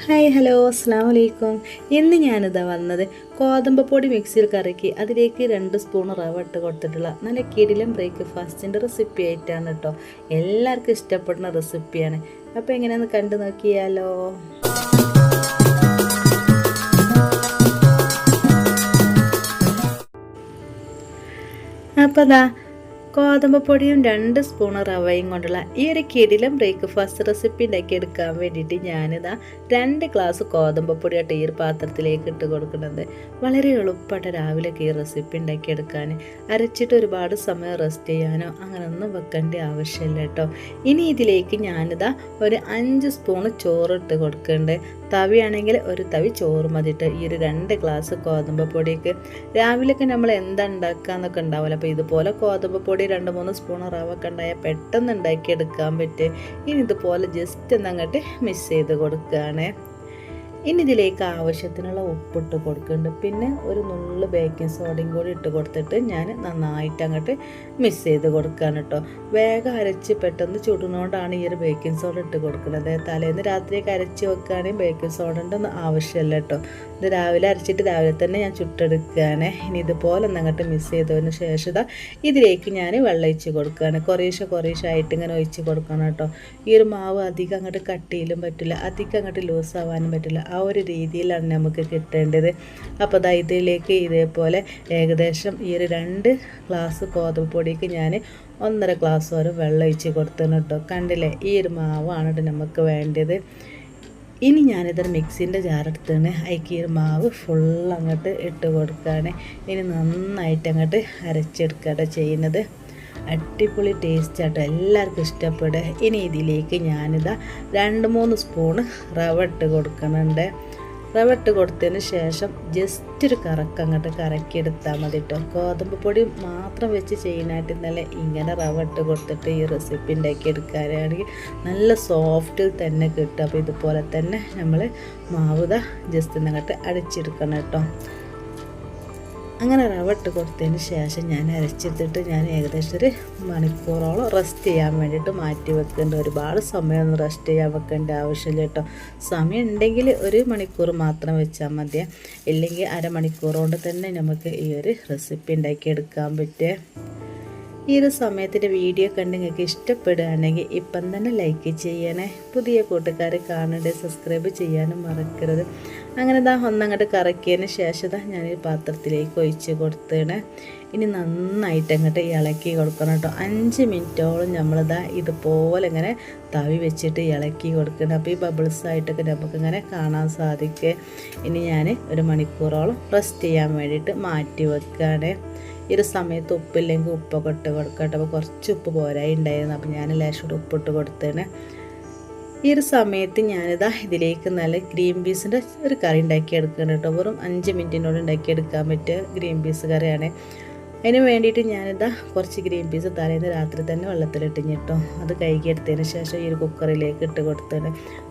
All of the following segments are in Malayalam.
ഹായ് ഹലോ അസ്സാം വലൈക്കും. ഇന്ന് ഞാനിതാ വന്നത് ഗോതമ്പ് പൊടി മിക്സിയിൽ കറക്കി അതിലേക്ക് 2 സ്പൂൺ റവ ഇട്ട് കൊടുത്തിട്ടുള്ള നല്ല കിടിലൻ ബ്രേക്ക്ഫാസ്റ്റിൻ്റെ റെസിപ്പി ആയിട്ടാണ് കേട്ടോ. എല്ലാവർക്കും ഇഷ്ടപ്പെടുന്ന റെസിപ്പിയാണ്. അപ്പോൾ എങ്ങനെയാണെന്ന് കണ്ടു നോക്കിയാലോ. അപ്പോൾ ഗോതമ്പ് പൊടിയും 2 സ്പൂൺ റവയും കൊണ്ടുള്ള ഈ ഒരു കിടിലൻ ബ്രേക്ക്ഫാസ്റ്റ് റെസിപ്പി ഉണ്ടാക്കി എടുക്കാൻ വേണ്ടിയിട്ട് ഞാനിതാ 2 ഗ്ലാസ് ഗോതമ്പ് പൊടിയായിട്ട് ഈ ഒരു പാത്രത്തിലേക്ക് ഇട്ട് കൊടുക്കുന്നത്. വളരെ എളുപ്പമായിട്ട് രാവിലെയൊക്കെ ഈ റെസിപ്പി ഉണ്ടാക്കിയെടുക്കാൻ, അരച്ചിട്ട് ഒരുപാട് സമയം റെസ്റ്റ് ചെയ്യാനോ അങ്ങനെയൊന്നും വെക്കേണ്ട ആവശ്യമില്ല കേട്ടോ. ഇനി ഇതിലേക്ക് ഞാനിതാ ഒരു 5 സ്പൂൺ ചോറ് ഇട്ട് കൊടുക്കുന്നുണ്ട്. തവിയാണെങ്കിൽ ഒരു തവി ചോറ് മതിയിട്ട് ഈ ഒരു 2 ഗ്ലാസ് ഗോതമ്പ് പൊടിക്ക് രാവിലെയൊക്കെ നമ്മൾ എന്താ ഉണ്ടാക്കാന്നൊക്കെ ഉണ്ടാവില്ല. അപ്പോൾ ഇതുപോലെ ഗോതമ്പ് പൊടി 2-3 സ്പൂൺ റവ ഒക്കെ ഉണ്ടായാൽ പെട്ടെന്ന് ഉണ്ടാക്കിയെടുക്കാൻ പറ്റും. ഇനി ഇതുപോലെ ജസ്റ്റ് ഒന്നങ്ങോട്ട് മിക്സ് ചെയ്ത് കൊടുക്കുകയാണ്. ഇനി ഇതിലേക്ക് ആവശ്യത്തിനുള്ള ഉപ്പിട്ട് കൊടുക്കുന്നുണ്ട്. പിന്നെ ഒരു നുള്ളു ബേക്കിംഗ് സോഡയും കൂടി ഇട്ട് കൊടുത്തിട്ട് ഞാൻ നന്നായിട്ട് അങ്ങോട്ട് മിക്സ് ചെയ്ത് കൊടുക്കുകയാണ് കേട്ടോ. വേഗം അരച്ച് പെട്ടെന്ന് ചുടുന്നതുകൊണ്ടാണ് ഈ ഒരു ബേക്കിംഗ് സോഡ ഇട്ട് കൊടുക്കുന്നത്. തലേന്ന് രാത്രിയൊക്കെ അരച്ച് വെക്കുകയാണെങ്കിൽ ബേക്കിംഗ് സോഡൻ്റെ ഒന്നും ആവശ്യമില്ല കേട്ടോ. ഇത് രാവിലെ അരച്ചിട്ട് രാവിലെ തന്നെ ഞാൻ ചുട്ടെടുക്കുകയാണ്. ഇനി ഇതുപോലെ ഒന്നങ്ങോട്ട് മിക്സ് ചെയ്തതിന് ശേഷം ഇതിലേക്ക് ഞാൻ വെള്ളം ഒഴിച്ച് കൊടുക്കുകയാണ്. കുറേശ്ശെ ആയിട്ട് ഇങ്ങനെ ഒഴിച്ച് കൊടുക്കണം കേട്ടോ. ഈ ഒരു മാവ് അധികം അങ്ങോട്ട് കട്ടിയിലും പറ്റില്ല, അധികം അങ്ങോട്ട് ലൂസ് ആവാനും പറ്റില്ല. ആ ഒരു രീതിയിലാണ് നമുക്ക് കിട്ടേണ്ടത്. അപ്പോൾ ഇതിലേക്ക് ഇതേപോലെ ഏകദേശം ഈ ഒരു 2 ഗ്ലാസ് ഗോതമ്പ് പൊടിക്ക് ഞാൻ 1.5 ഗ്ലാസ് വരെ വെള്ളം ഒഴിച്ച് കൊടുത്തണം കേട്ടോ. കണ്ടില്ലേ, ഈ ഒരു മാവാണ് നമുക്ക് വേണ്ടത്. ഇനി ഞാനിതൊരു മിക്സിൻ്റെ ജാറെടുത്താണ് അതിലേക്ക് ഈ മാവ് ഫുൾ അങ്ങോട്ട് ഇട്ട് കൊടുക്കുകയാണ്. ഇനി നന്നായിട്ട് അങ്ങോട്ട് അരച്ചെടുക്കുകയാണ് ചെയ്യുന്നത്. അടിപൊളി ടേസ്റ്റ് ആട്ടോ, എല്ലാവർക്കും ഇഷ്ടപ്പെടുക. ഇനി ഇതിലേക്ക് ഞാനിതാ 2-3 സ്പൂണ് റവ ഇട്ട് കൊടുക്കുന്നുണ്ട്. റവ ഇട്ട് കൊടുത്തതിന് ശേഷം ജസ്റ്റ് ഒരു അങ്ങോട്ട് കറക്കിയെടുത്താൽ മതി കേട്ടോ. ഗോതമ്പ് പൊടി മാത്രം വെച്ച് ചെയ്യാനായിട്ട് ഇന്നലെ ഇങ്ങനെ റവ ഇട്ട് കൊടുത്തിട്ട് ഈ റെസിപ്പി ഉണ്ടാക്കി എടുക്കാനാണെങ്കിൽ നല്ല സോഫ്റ്റിൽ തന്നെ കിട്ടും. അപ്പോൾ ഇതുപോലെ തന്നെ നമ്മൾ മാവ് ജസ്റ്റ് ഒന്നങ്ങോട്ട് അടിച്ചെടുക്കണം കേട്ടോ. അങ്ങനെ റവ ഇട്ട് കൊടുത്തതിന് ശേഷം ഞാൻ അരച്ചെടുത്തിട്ട് ഞാൻ ഏകദേശം ഒരു മണിക്കൂറോളം റെസ്റ്റ് ചെയ്യാൻ വേണ്ടിയിട്ട് മാറ്റി വെക്കേണ്ട. ഒരുപാട് സമയമൊന്നും റെസ്റ്റ് ചെയ്യാൻ വെക്കേണ്ട ആവശ്യമില്ല കേട്ടോ. സമയം ഉണ്ടെങ്കിൽ 1 മണിക്കൂർ മാത്രം വെച്ചാൽ മതി, ഇല്ലെങ്കിൽ അരമണിക്കൂർ കൊണ്ട് തന്നെ നമുക്ക് ഈ ഒരു റെസിപ്പി ഉണ്ടാക്കിയെടുക്കാൻ പറ്റുക. ഈ ഒരു സമയത്തിൻ്റെ വീഡിയോ കണ്ട് നിങ്ങൾക്ക് ഇഷ്ടപ്പെടുകയാണെങ്കിൽ ഇപ്പം തന്നെ ലൈക്ക് ചെയ്യണേ. പുതിയ കൂട്ടുകാർ കാണണ്ടേ, സബ്സ്ക്രൈബ് ചെയ്യാനും മറക്കരുത്. അങ്ങനെ ഒന്നങ്ങോട്ട് കറക്കിയതിന് ശേഷം ഞാൻ ഈ പാത്രത്തിലേക്ക് ഒഴിച്ച് കൊടുത്തേണേ. ഇനി നന്നായിട്ട് അങ്ങോട്ട് ഇളക്കി കൊടുക്കണം കേട്ടോ. 5 മിനിറ്റോളം ഇതുപോലെ ഇങ്ങനെ തവി വെച്ചിട്ട് ഇളക്കി കൊടുക്കണം. അപ്പോൾ ഈ ബബിൾസ് ആയിട്ടൊക്കെ നമുക്കിങ്ങനെ കാണാൻ സാധിക്കും. ഇനി ഞാൻ 1 മണിക്കൂറോളം റെസ്റ്റ് ചെയ്യാൻ വേണ്ടിയിട്ട് മാറ്റി വെക്കുകയാണ്. ഈ ഒരു സമയത്ത് ഉപ്പില്ലെങ്കിൽ ഉപ്പൊക്കെ ഇട്ട് കൊടുക്കട്ടെ. അപ്പോൾ കുറച്ച് ഉപ്പ് പോരായി ഉണ്ടായിരുന്നു, അപ്പോൾ ഞാൻ ലേശം ഉപ്പിട്ട് കൊടുത്തേനെ. ഈ ഒരു സമയത്ത് ഇതിലേക്ക് നല്ല ഗ്രീൻ പീസിൻ്റെ ഒരു കറി ഉണ്ടാക്കിയെടുക്കണം കേട്ടോ. വെറും 5 മിനിറ്റിനോട് ഉണ്ടാക്കിയെടുക്കാൻ പറ്റിയ ഗ്രീൻ പീസ് കറിയാണ്. അതിന് വേണ്ടിയിട്ട് കുറച്ച് ഗ്രീൻ പീസ് തലേന്ന് രാത്രി തന്നെ വെള്ളത്തിലിട്ടിട്ടോ. അത് കഴുകിയെടുത്തതിന് ശേഷം ഈ ഒരു കുക്കറിലേക്ക് ഇട്ട് കൊടുത്തത്.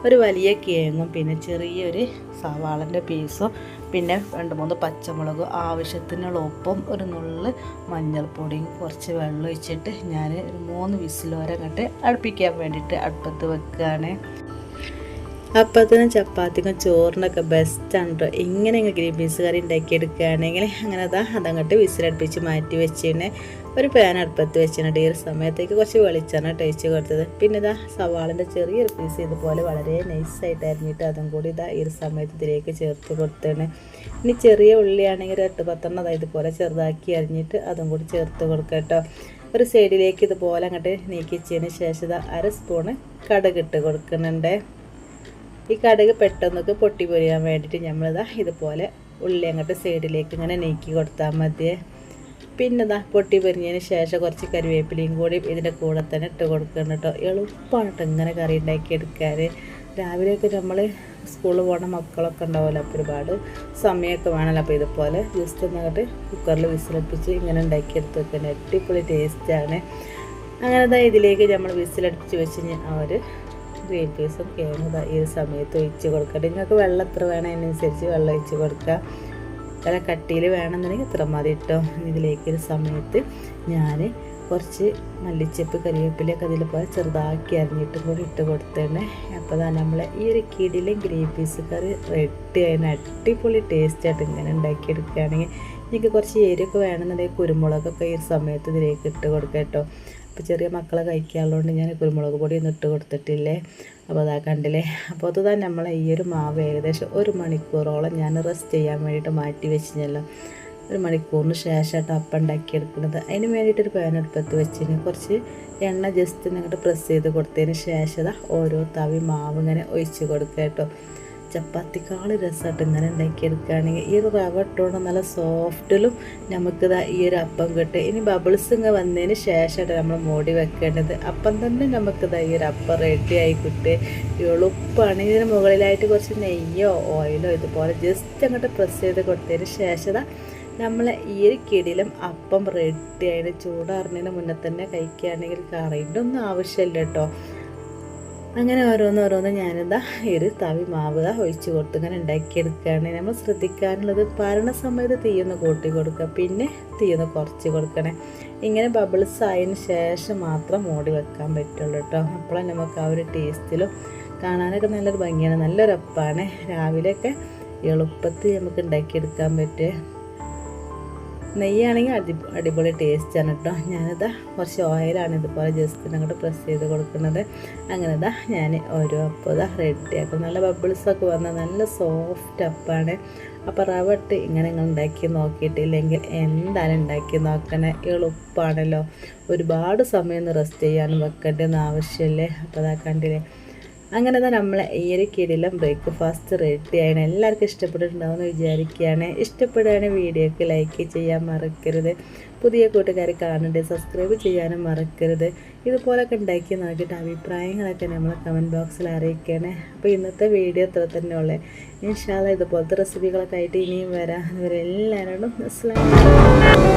ഒരു വലിയ കിഴങ്ങും പിന്നെ ചെറിയൊരു സവാളൻ്റെ പീസും പിന്നെ 2-3 പച്ചമുളകും ആവശ്യത്തിനുള്ള ഉപ്പും ഒരു നുള്ള് മഞ്ഞൾപ്പൊടിയും കുറച്ച് വെള്ളം ഒഴിച്ചിട്ട് ഞാൻ ഒരു 3 വിസിൽ വരെ അങ്ങോട്ട് അടുപ്പിക്കാൻ വേണ്ടിയിട്ട് അടുപ്പത്ത് വെക്കുകയാണ്. അപ്പത്തിന് ചപ്പാത്തിക്കും ചോറിനൊക്കെ ബെസ്റ്റാണ് കേട്ടോ. ഇങ്ങനെ ഗ്രീൻ പീസ് കറി ഉണ്ടാക്കിയെടുക്കുകയാണെങ്കിൽ അങ്ങനെ അതങ്ങോട്ട് വിസിലടുപ്പിച്ച് മാറ്റി വെച്ചിട്ട് ഒരു പാൻ അടുപ്പത്ത് വെച്ചിട്ട് ഈ ഒരു സമയത്തേക്ക് കുറച്ച് വെളിച്ചെണ്ണ ഒഴിച്ച് കൊടുത്തത്. പിന്നെ സവാളിൻ്റെ ചെറിയൊരു പീസ് ഇതുപോലെ വളരെ നൈസായിട്ട് അരിഞ്ഞിട്ട് അതും കൂടി ഈ ഒരു സമയത്ത് ഇതിലേക്ക് ചേർത്ത് കൊടുത്തതാണ്. ഇനി ചെറിയ ഉള്ളിയാണെങ്കിൽ 8-10 ഇതുപോലെ ചെറുതാക്കി അരിഞ്ഞിട്ട് അതും കൂടി ചേർത്ത് കൊടുക്കുക കേട്ടോ. ഒരു സൈഡിലേക്ക് ഇതുപോലെ അങ്ങോട്ട് നീക്കിച്ചതിന് ശേഷം 1/2 സ്പൂണ് കടുക് ഇട്ട് കൊടുക്കുന്നുണ്ട്. ഈ കടുക് പെട്ടെന്നൊക്കെ പൊട്ടി പൊരിയാൻ വേണ്ടിയിട്ട് ഇതുപോലെ ഉള്ളി അങ്ങോട്ട് സൈഡിലേക്ക് ഇങ്ങനെ നീക്കി കൊടുത്താൽ മതിയേ. പിന്നെ പൊട്ടി പൊരിഞ്ഞതിന് ശേഷം കുറച്ച് കറിവേപ്പിലയും കൂടി ഇതിൻ്റെ കൂടെ തന്നെ ഇട്ട് കൊടുക്കണം കേട്ടോ. എളുപ്പമാണ് കേട്ടോ ഇങ്ങനെ കറി ഉണ്ടാക്കിയെടുക്കാൻ. രാവിലെയൊക്കെ നമ്മൾ സ്കൂളിൽ പോകുന്ന മക്കളൊക്കെ ഉണ്ടാവുമല്ലോ, അപ്പോൾ ഒരുപാട് സമയമൊക്കെ വേണമല്ലോ. അപ്പോൾ ഇതുപോലെ ജസ്റ്റ് ഒന്നങ്ങോട്ട് കുക്കറിൽ വിസിലടുപ്പിച്ച് ഇങ്ങനെ ഉണ്ടാക്കിയെടുത്ത് വെക്കാൻ അടിപൊളി ടേസ്റ്റാണ്. അങ്ങനെ ഇതിലേക്ക് നമ്മൾ വിസിലടുപ്പിച്ച് വെച്ച് ആ ഒരു ഗ്രീൻ പീസും കിഴങ്ങും ഈ ഒരു സമയത്ത് ഒഴിച്ച് കൊടുക്കട്ടെ. നിങ്ങൾക്ക് വെള്ളം എത്ര വേണം അതിനനുസരിച്ച് വെള്ളം ഒഴിച്ച് കൊടുക്കുക. നല്ല കട്ടിയിൽ വേണമെന്നുണ്ടെങ്കിൽ ഇത്ര മതി കേട്ടോ. ഇതിലേക്ക് ഒരു സമയത്ത് ഞാൻ കുറച്ച് മല്ലിച്ചപ്പ് കരിവേപ്പിലൊക്കെ അതിൽ പോലെ ചെറുതാക്കി അരിഞ്ഞിട്ടും കൂടി ഇട്ട് കൊടുത്തേനെ. അപ്പോൾ അതാണ് നമ്മളെ ഈ ഒരു കിടിലും ഗ്രീൻ പീസ് കറി റെഡി ആയതിന് അടിപൊളി ടേസ്റ്റായിട്ട് ഇങ്ങനെ ഉണ്ടാക്കിയെടുക്കുകയാണെങ്കിൽ എനിക്ക് കുറച്ച് എരിയൊക്കെ വേണമെന്നുണ്ടെങ്കിൽ കുരുമുളകൊക്കെ ഈ സമയത്ത് ഇതിലേക്ക് ഇട്ട് കൊടുക്കാം കേട്ടോ. അപ്പോൾ ചെറിയ മക്കളെ കഴിക്കാനുള്ളതുകൊണ്ട് ഞാൻ കുരുമുളക് പൊടി ഒന്നും ഇട്ട് കൊടുത്തിട്ടില്ലേ. അപ്പോൾ അതാ കണ്ടില്ലേ. അപ്പോൾ അതുതന്നെ നമ്മളെ ഈ ഒരു മാവ് ഏകദേശം 1 മണിക്കൂറോളം ഞാൻ റെസ്റ്റ് ചെയ്യാൻ വേണ്ടിയിട്ട് മാറ്റി വെച്ചിരുന്നല്ലോ. 1 മണിക്കൂറിന് ശേഷമായിട്ട് അപ്പം ഉണ്ടാക്കിയെടുക്കുന്നത്. അതിന് വേണ്ടിയിട്ടൊരു പാൻ അടുപ്പത്ത് വെച്ചിന് കുറച്ച് എണ്ണ ജസ്റ്റ് അങ്ങോട്ട് പ്രസ് ചെയ്ത് കൊടുത്തതിന് ശേഷം ഓരോ തവി മാവ് ഇങ്ങനെ ഒഴിച്ച് കൊടുക്കുക കേട്ടോ. ചപ്പാത്തിക്കാൾ രസമായിട്ട് ഇങ്ങനെ ഉണ്ടാക്കിയെടുക്കുകയാണെങ്കിൽ ഈ ഒരു റവ ഇട്ടുകൊണ്ട് നല്ല സോഫ്റ്റിലും നമുക്കിതാ ഈ ഒരു അപ്പം കിട്ടും. ഇനി ബബിൾസ് ഇങ്ങനെ വന്നതിന് ശേഷമായിട്ട് നമ്മൾ മൂടി വെക്കേണ്ടത്. അപ്പം തന്നെ നമുക്കിതാ ഈ ഒരു അപ്പം റെഡിയായി കിട്ടുക. എളുപ്പമാണ്. ഇതിന് മുകളിലായിട്ട് കുറച്ച് നെയ്യോ ഓയിലോ ഇതുപോലെ ജസ്റ്റ് അങ്ങോട്ട് പ്രസ് ചെയ്ത് കൊടുത്തതിന് ശേഷം നമ്മൾ ഈ ഒരു കിടിലും അപ്പം റെഡി ആയിട്ട് ചൂടാറുന്നതിന് മുന്നേ തന്നെ കഴിക്കുകയാണെങ്കിൽ കറിൻ്റെ ഒന്നും ആവശ്യമില്ല കേട്ടോ. അങ്ങനെ ഓരോന്നോരോന്ന് ഞാനിതാ ഈ ഒരു തവി മാവ് ഒഴിച്ച് കൊടുത്ത് ഇങ്ങനെ ഉണ്ടാക്കിയെടുക്കുകയാണ്. നമ്മൾ ശ്രദ്ധിക്കാനുള്ളത് പരണ സമയത്ത് തീയൊന്ന് കൂട്ടി കൊടുക്കുക, പിന്നെ തീയൊന്ന് കുറച്ച് കൊടുക്കണേ. ഇങ്ങനെ ബബിൾസ് ആയതിന് ശേഷം മാത്രം മൂടി വെക്കാൻ പറ്റുള്ളൂ കേട്ടോ. അപ്പോഴേ നമുക്ക് ആ ഒരു ടേസ്റ്റിലും കാണാനൊക്കെ നല്ലൊരു ഭംഗിയാണ്. നല്ലൊരു അപ്പമാണ്. രാവിലെയൊക്കെ എളുപ്പത്തിൽ നമുക്ക് ഉണ്ടാക്കിയെടുക്കാൻ പറ്റുക. നെയ്യാണെങ്കിൽ അടിപൊളി ടേസ്റ്റാണ് കേട്ടോ. ഞാനിതാ കുറച്ച് ഓയിലാണ് ഇതുപോലെ ജസ്റ്റ് അങ്ങോട്ട് പ്രസ് ചെയ്ത് കൊടുക്കുന്നത്. അങ്ങനെ ഞാൻ ഓരോ അപ്പം റെഡിയാക്കും. നല്ല ബബിൾസൊക്കെ വന്നാൽ നല്ല സോഫ്റ്റ് അപ്പാണ്. അപ്പോൾ റവ ഇട്ട് ഇങ്ങനെ നിങ്ങൾ ഉണ്ടാക്കി നോക്കിയിട്ടില്ലെങ്കിൽ എന്തായാലും ഉണ്ടാക്കി നോക്കണേ. എളുപ്പമാണല്ലോ. ഒരുപാട് സമയം റെസ്റ്റ് ചെയ്യാനും വെക്കേണ്ടതെന്ന് ആവശ്യമില്ലേ. അപ്പോൾ അതാ കണ്ടില്ലേ. അങ്ങനെ നമ്മളെ ഈ ഒരു കിടിലം ബ്രേക്ക്ഫാസ്റ്റ് റെഡിയാണ്. എല്ലാവർക്കും ഇഷ്ടപ്പെട്ടിട്ടുണ്ടാവുമെന്ന് വിചാരിക്കുകയാണ്. ഇഷ്ടപ്പെടുകയാണെങ്കിൽ വീഡിയോക്ക് ലൈക്ക് ചെയ്യാൻ മറക്കരുത്. പുതിയ കൂട്ടുകാർ കാണേണ്ടത് സബ്സ്ക്രൈബ് ചെയ്യാനും മറക്കരുത്. ഇതുപോലൊക്കെ ഉണ്ടാക്കി നോക്കിയിട്ട് അഭിപ്രായങ്ങളൊക്കെ നമ്മൾ കമൻറ്റ് ബോക്സിൽ അറിയിക്കണേ. അപ്പോൾ ഇന്നത്തെ വീഡിയോ ഇത്ര തന്നെ ഉള്ളത്. ഇൻഷാ അല്ലാഹ് ഇതുപോലത്തെ റെസിപ്പികളൊക്കെ ആയിട്ട് ഇനിയും വരാം. ഇവരെല്ലാവരോടും അസ്സലാമു അലൈക്കും.